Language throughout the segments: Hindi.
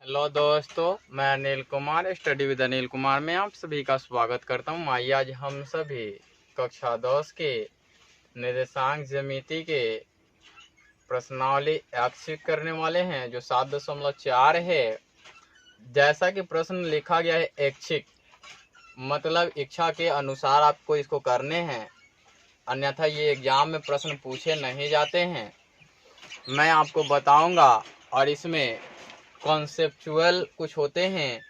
हेलो दोस्तों, मैं अनिल कुमार स्टडी विद अनिल कुमार में आप सभी का स्वागत करता हूं। आइए आज हम सभी कक्षा 10 के निर्देशांक ज्यामिति के प्रश्नावली ऐच्छिक करने वाले हैं जो 7.4 है। जैसा कि प्रश्न लिखा गया है ऐच्छिक, मतलब इच्छा के अनुसार आपको इसको करने हैं, अन्यथा ये एग्जाम में प्रश्न पूछे नहीं जाते हैं। मैं आपको बताऊंगा और इसमें कॉन्सेप्चुअल कुछ होते हैं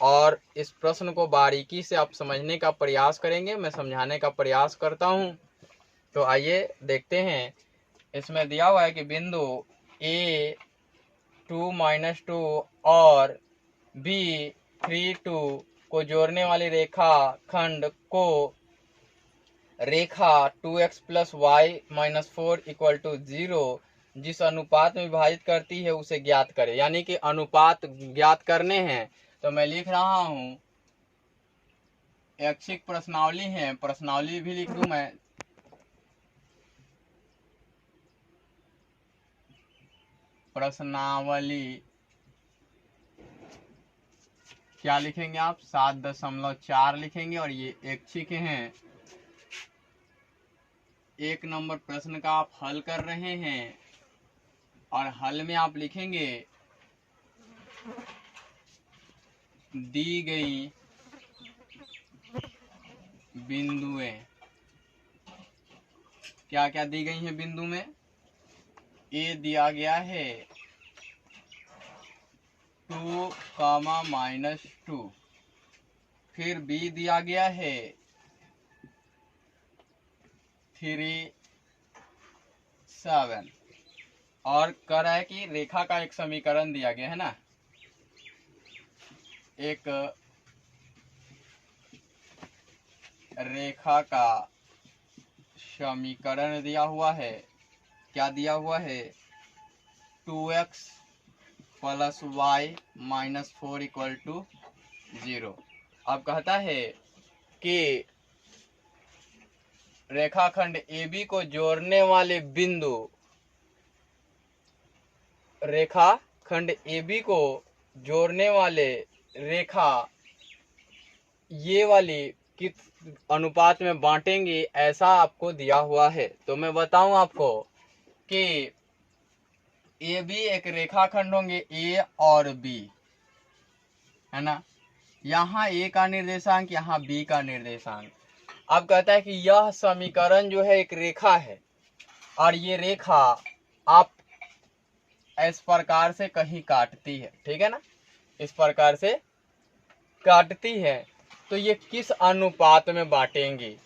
और इस प्रश्न को बारीकी से आप समझने का प्रयास करेंगे। मैं समझाने का प्रयास करता हूं। तो आइए देखते हैं। इसमें दिया हुआ है कि बिंदु A 2-2 और B 3-2 को जोड़ने वाली रेखा खंड को रेखा 2x + y - 4 = 0 जिस अनुपात में विभाजित करती है उसे ज्ञात करें। यानी कि अनुपात ज्ञात करने हैं। तो मैं लिख रहा हूं, ऐच्छिक प्रश्नावली है, प्रश्नावली भी लिख दूं मैं। प्रश्नावली क्या लिखेंगे आप? 7.4 लिखेंगे और ये ऐच्छिक हैं। 1 नंबर प्रश्न का आप हल कर रहे हैं और हल में आप लिखेंगे दी गई बिंदुएं। क्या क्या दी गई हैं बिंदु में? ए दिया गया है 2, -2, फिर बी दिया गया है 3, 7 और कह रहा है कि रेखा का एक समीकरण दिया गया है ना, एक रेखा का समीकरण दिया हुआ है। क्या दिया हुआ है? 2x + y - 4 = 0। अब कहता है कि रेखाखंड AB को जोड़ने वाले बिंदु, रेखाखंड AB को जोड़ने वाले रेखा ये वाली किस अनुपात में बांटेंगे, ऐसा आपको दिया हुआ है। तो मैं बताऊं आपको कि AB एक रेखाखंड होंगे A और B, है ना। यहाँ A का निर्देशांक, यहाँ B का निर्देशांक। अब कहता है कि यह समीकरण जो है एक रेखा है और ये रेखा आप इस प्रकार से कहीं काटती है, ठीक है ना, इस प्रकार से काटती है। तो ये किस अनुपात में बांटेंगी?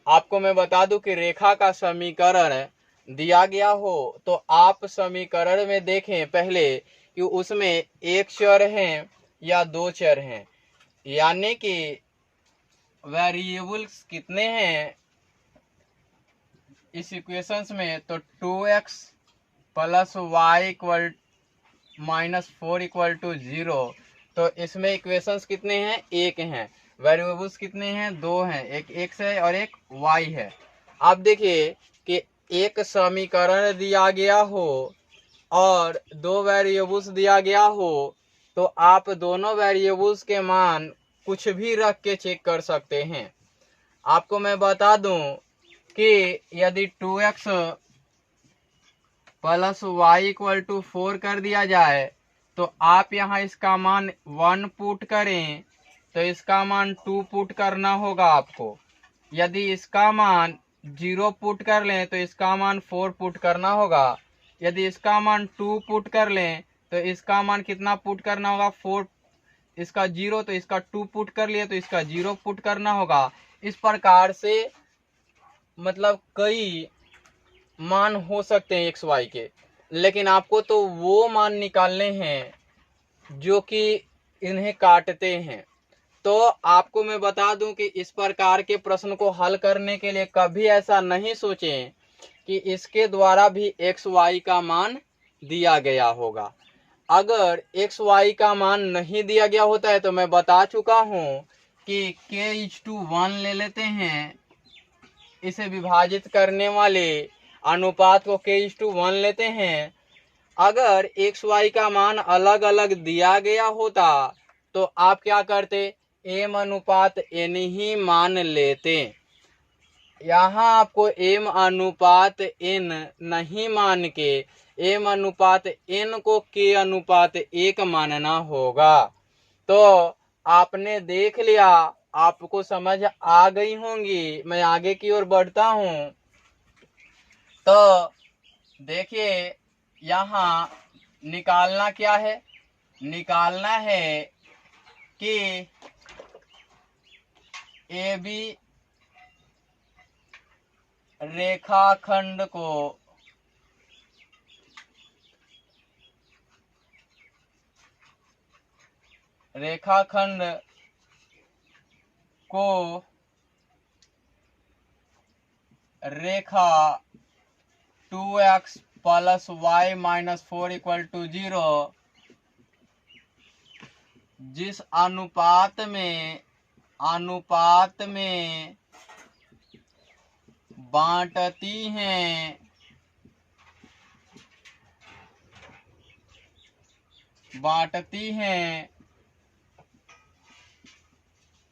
आपको मैं बता दूं कि रेखा का समीकरण दिया गया हो तो आप समीकरण में देखें पहले कि उसमें एक चर हैं या दो चर हैं, यानी कि वेरिएबल्स कितने हैं इस इक्वेशंस में। तो 2x + y - 4 = 0। तो इसमें इक्वेशंस कितने हैं? एक हैं। वेरिएबल्स कितने हैं? दो हैं, एक x है और एक y है। आप देखिए कि एक समीकरण दिया गया हो और दो वेरिएबल्स दिया गया हो तो आप दोनों वेरिएबल्स के मान कुछ भी रख के चेक कर सकते हैं। आपको मैं बता दूं कि यदि 2x + y = 4 कर दिया जाए तो आप यहाँ इसका मान 1 पुट करें तो इसका मान 2 पुट करना होगा आपको। यदि इसका मान 0 पुट कर लें तो इसका मान 4 पुट करना होगा। यदि इसका मान 2 पुट कर लें तो इसका मान कितना पुट करना होगा? 4। इसका 0 तो इसका 2 पुट कर लिए तो इसका 0 पुट करना होगा। इस प्रकार से मतलब कई मान हो सकते हैं x y के, लेकिन आपको तो वो मान निकालने हैं जो कि इन्हें काटते हैं। तो आपको मैं बता दूं कि इस प्रकार के प्रश्न को हल करने के लिए कभी ऐसा नहीं सोचें कि इसके द्वारा भी x y का मान दिया गया होगा। अगर x y का मान नहीं दिया गया होता है तो मैं बता चुका हूं कि k/1 ले लेते हैं, इसे विभाजित करने वाले अनुपात को k/1 लेते हैं अगर एक्स वाई का मान अलग अलग दिया गया होता तो आप क्या करते, एम अनुपात एन ही मान लेते। यहाँ आपको एम अनुपात एन नहीं मान के एम अनुपात एन को के अनुपात 1 मानना होगा। तो आपने देख लिया, आपको समझ आ गई होंगी। मैं आगे की ओर बढ़ता हूं। तो देखिए यहाँ निकालना क्या है, निकालना है कि ए बी रेखाखंड को रेखा 2x plus y minus 4 equal to 0 जिस अनुपात में बांटती हैं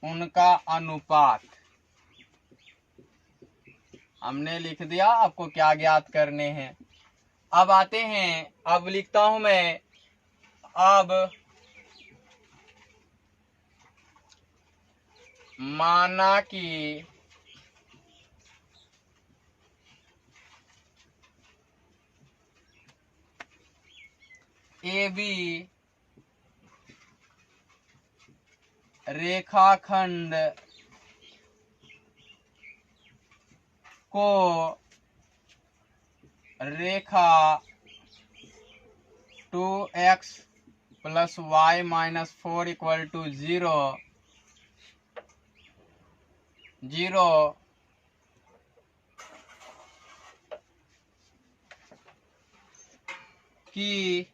उनका अनुपात हमने लिख दिया। आपको क्या ज्ञात करने हैं। अब आते हैं, अब लिखता हूं मैं। अब माना कि ए बी रेखाखंड को रेखा 2x plus y minus 4 equal to 0 की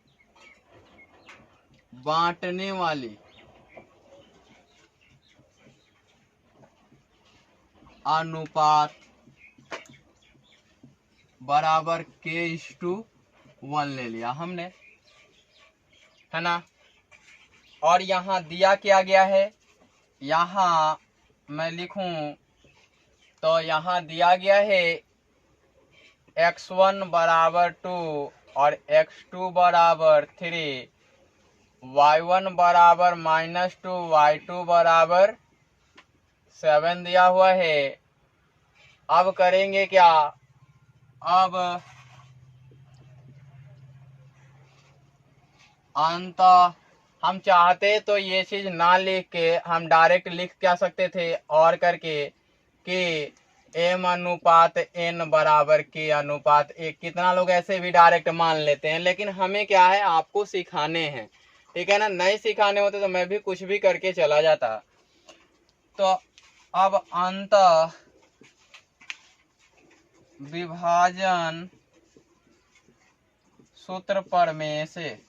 बांटने वाली अनुपात बराबर k:1 ले लिया हमने, है ना। और यहाँ दिया क्या गया है, यहाँ मैं लिखूं तो यहाँ दिया गया है x1 बराबर 2 और x2 बराबर 3, y1 बराबर -2, y2 बराबर 7 दिया हुआ है। अब करेंगे क्या, अब अंत हम चाहते तो ये चीज ना लिख के हम डायरेक्ट लिख क्या सकते थे और करके कि एम अनुपात एन बराबर के अनुपात 1। कितना लोग ऐसे भी डायरेक्ट मान लेते हैं, लेकिन हमें क्या है, आपको सिखाने हैं, ठीक है ना। नहीं सिखाने होते तो मैं भी कुछ भी करके चला जाता। तो अब अंत विभाजन सूत्र प्रमेय से,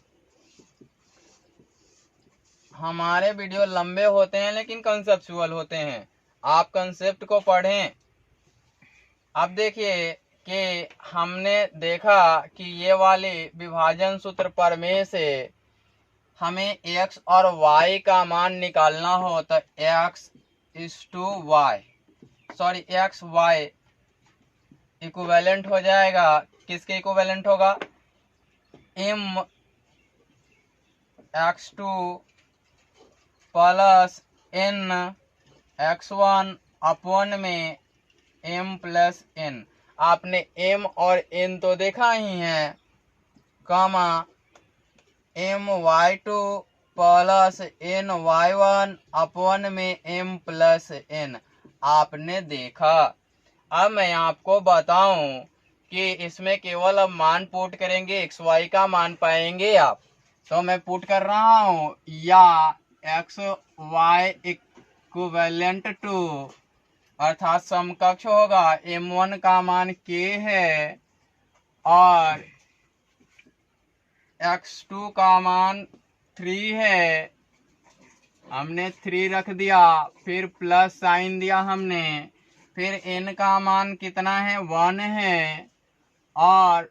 हमारे वीडियो लंबे होते हैं लेकिन कंसेप्चुअल होते हैं, आप कंसेप्ट को पढ़ें। अब देखिए कि हमने देखा कि ये वाली विभाजन सूत्र प्रमेय से हमें x और y का मान निकालना हो तो x y इक्विवेलेंट हो जाएगा। किसके इक्विवेलेंट होगा, m x2 plus n x1 upon में m प्लस n। आपने m और n तो देखा ही है, कामा my2 प्लस ny1 अपॉन में m प्लस n आपने देखा। अब मैं आपको बताऊं कि इसमें केवल अब मान पुट करेंगे, एक्स वाई का मान पाएंगे आप। तो मैं पुट कर रहा हूं, या एक्स वाई इक्विवेलेंट टू अर्थात समकक्ष होगा m1 का मान k है और x2 का मान 3 है। हमने 3 रख दिया, फिर प्लस साइन दिया हमने, फिर n का मान कितना है, 1 है और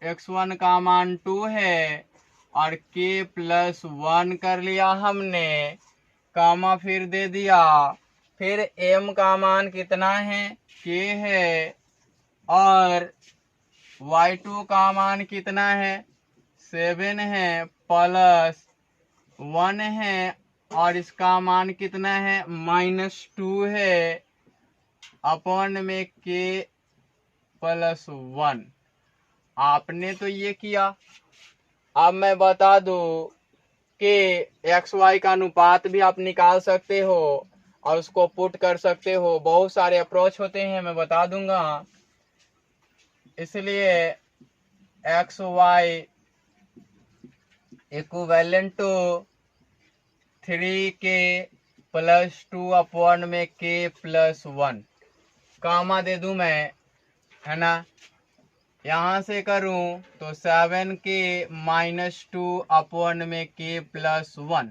x1 का मान 2 है और k+1 कर लिया हमने, कामा फिर दे दिया। फिर m का मान कितना है, k है, और y2 का मान कितना है, 7 है, प्लस 1 है, और इसका मान कितना है, -2 है, अपॉन में k+1। आपने तो ये किया। अब मैं बता दूं कि एक्स वाई का अनुपात भी आप निकाल सकते हो और उसको पुट कर सकते हो। बहुत सारे अप्रोच होते हैं, मैं बता दूंगा। इसलिए x y equivalent to 3k+2 upon में k+1, कामा दे दूं मैं, है ना। यहाँ से करूं तो 7k-2 अपॉन में k+1।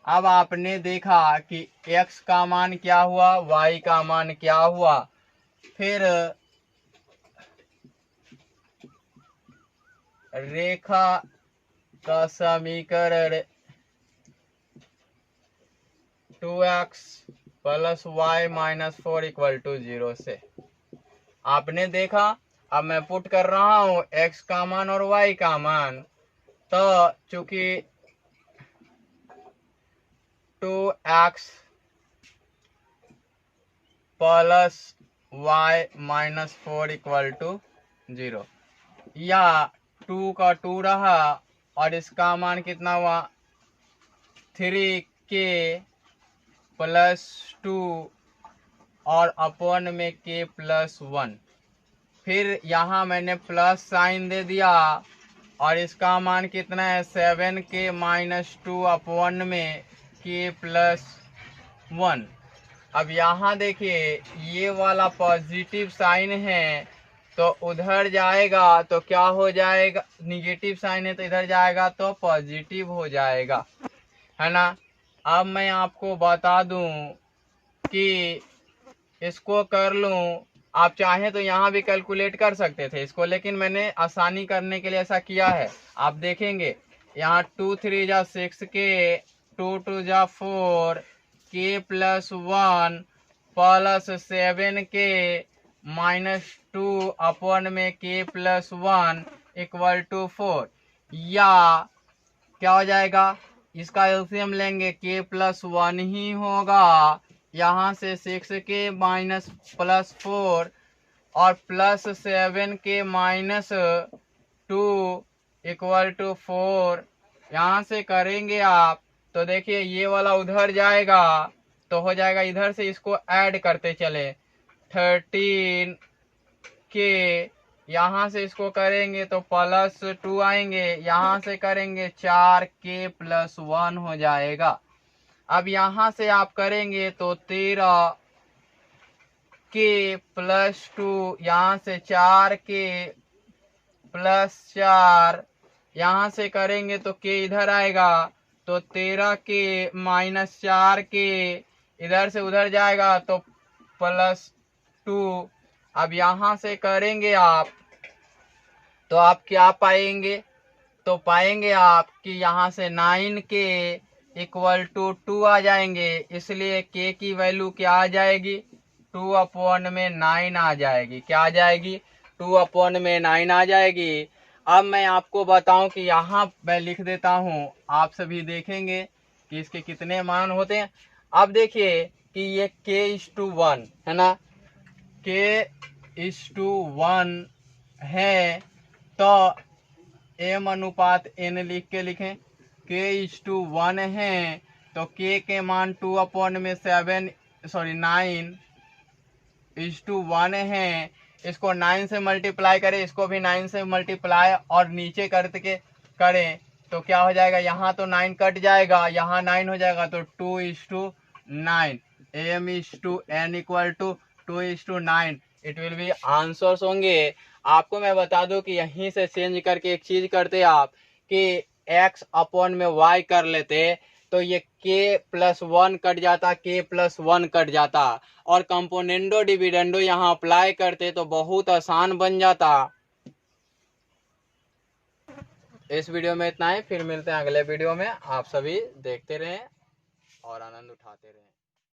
अब आपने देखा कि x का मान क्या हुआ, y का मान क्या हुआ। फिर रेखा का समीकरण 2x + y - 4 = 0 से आपने देखा। अब मैं पुट कर रहा हूं x का मान और y का मान। तो चूंकि 2x + y - 4 = 0, या 2 का 2 रहा और इसका मान कितना हुआ, 3k+2 और अपॉन में k+1। फिर यहाँ मैंने प्लस साइन दे दिया और इसका मान कितना है, 7k-2 अपॉन में k+1। अब यहाँ देखिए ये वाला पॉजिटिव साइन है तो उधर जाएगा तो क्या हो जाएगा, निगेटिव साइन है तो इधर जाएगा तो पॉजिटिव हो जाएगा, है ना। अब मैं आपको बता दूं कि इसको कर लूं। आप चाहें तो यहाँ भी कैलकुलेट कर सकते थे इसको, लेकिन मैंने आसानी करने के लिए ऐसा किया है। आप देखेंगे यहाँ 2 3 जा 6k, 2 2 जा 4, k+1 प्लस 7k -2 अपॉन में k+1 = 4। या क्या हो जाएगा, इसका एलसीएम लेंगे, k+1 ही होगा। यहाँ से 6k -+4 और +7k -2 = 4। यहाँ से करेंगे आप तो देखिए ये वाला उधर जाएगा तो हो जाएगा, इधर से इसको ऐड करते चले, 13k, यहाँ से इसको करेंगे तो +2 आएंगे, यहाँ से करेंगे 4k+1 हो जाएगा। अब यहाँ से आप करेंगे तो 13k+2, यहाँ से 4k+4, यहाँ से करेंगे तो k इधर आएगा तो 13k -4k, इधर से उधर जाएगा तो +2। अब यहाँ से करेंगे आप तो आप क्या पाएंगे, तो पाएंगे आप कि यहाँ से 9k = 2 आ जाएंगे। इसलिए k की वैल्यू क्या आ जाएगी, 2/9 आ जाएगी। क्या आ जाएगी, 2/9 आ जाएगी। अब मैं आपको बताऊं कि यहाँ मैं लिख देता हूँ, आप सभी देखेंगे कि इसके कितने मान होते हैं। अब देखिए कि ये k/1 है ना, k/1 है तो m अनुपात n लिख के लिखें। k/1 है तो k के मान 9/1 है। इसको 9 से मल्टीप्लाई करें, इसको भी 9 से मल्टीप्लाई और नीचे करके करें तो क्या हो जाएगा, यहाँ तो 9 कट जाएगा, यहाँ 9 हो जाएगा तो 2:9, m/n = 2:9 it will be answers होंगे। आपको मैं बता दूं कि यहीं से चेंज करके एक चीज करते आप कि x/y कर लेते तो ये k+1 कट जाता, k+1 कट जाता, और कंपोनेंडो डिविडेंडो यहाँ अप्लाई करते तो बहुत आसान बन जाता। इस वीडियो में इतना ही, फिर मिलते हैं अगले वीडियो में। आप सभी देखते रहें और आनंद उठाते रहें।